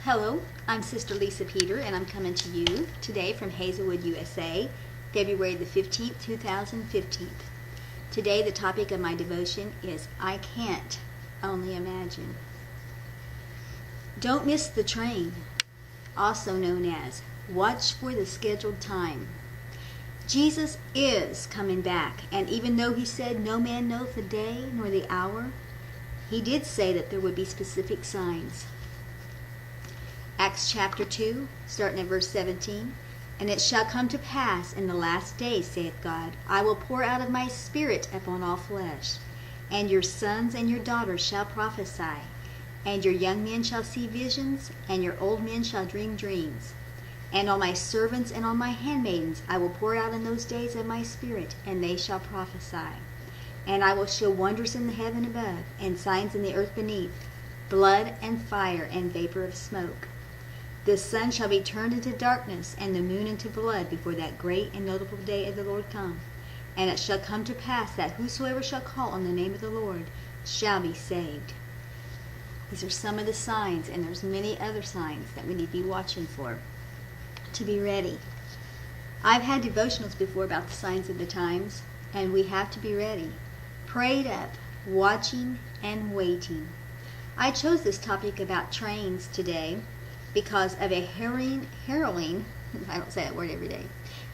Hello, I'm Sister Lisa Peter, and I'm coming to you today from Hazelwood, USA, February the 15th, 2015. Today, the topic of my devotion is I Can't Only Imagine. Don't miss the train, also known as watch for the scheduled time. Jesus is coming back, and even though he said no man knoweth the day nor the hour, he did say that there would be specific signs. Acts chapter 2, starting at verse 17. And it shall come to pass in the last days, saith God, I will pour out of my Spirit upon all flesh, and your sons and your daughters shall prophesy, and your young men shall see visions, and your old men shall dream dreams. And on my servants and on my handmaidens I will pour out in those days of my Spirit, and they shall prophesy. And I will show wonders in the heaven above, and signs in the earth beneath, blood and fire and vapor of smoke. The sun shall be turned into darkness, and the moon into blood, before that great and notable day of the Lord come. And it shall come to pass that whosoever shall call on the name of the Lord shall be saved. These are some of the signs, and there's many other signs that we need to be watching for, to be ready. I've had devotionals before about the signs of the times, and we have to be ready. Prayed up, watching, and waiting. I chose this topic about trains today because of a harrowing, I don't say that word every day,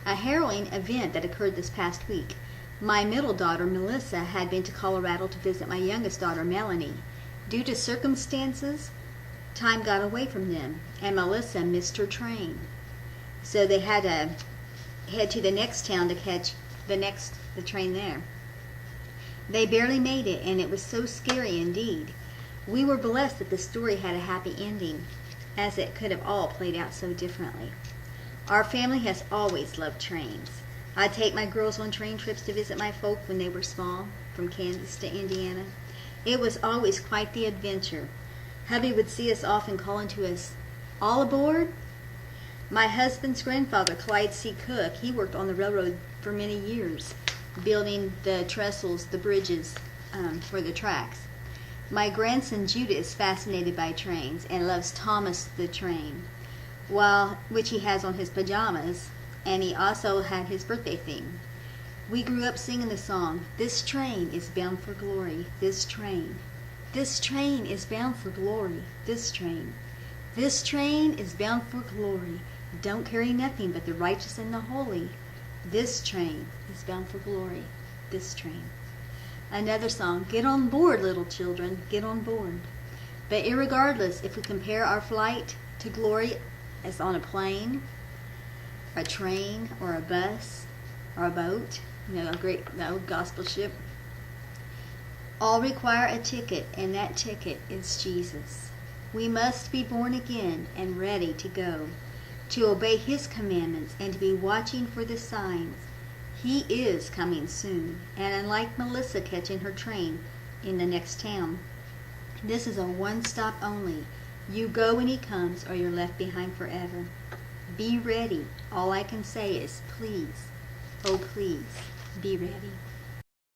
a harrowing event that occurred this past week. My middle daughter, Melissa, had been to Colorado to visit my youngest daughter, Melanie. Due to circumstances, time got away from them, and Melissa missed her train. So they had to head to the next town to catch the train there. They barely made it, and it was so scary indeed. We were blessed that the story had a happy ending, as it could have all played out so differently. Our family has always loved trains. I'd take my girls on train trips to visit my folk when they were small, from Kansas to Indiana. It was always quite the adventure. Hubby would see us off and calling to us, "All aboard?" My husband's grandfather, Clyde C. Cook, he worked on the railroad for many years, building the trestles, the bridges for the tracks. My grandson Judah is fascinated by trains and loves Thomas the Train, which he has on his pajamas, and he also had his birthday theme. We grew up singing the song, "This train is bound for glory, this train. This train is bound for glory, this train. This train is bound for glory. Don't carry nothing but the righteous and the holy. This train is bound for glory, this train." Another song, "Get on board, little children, get on board." But irregardless, if we compare our flight to glory as on a plane, a train, or a bus, or a boat, the old gospel ship, all require a ticket, and that ticket is Jesus. We must be born again and ready to go, to obey his commandments and to be watching for the signs. He is coming soon, and unlike Melissa catching her train in the next town, this is a one-stop only. You go when he comes, or you're left behind forever. Be ready. All I can say is please, oh please, be ready.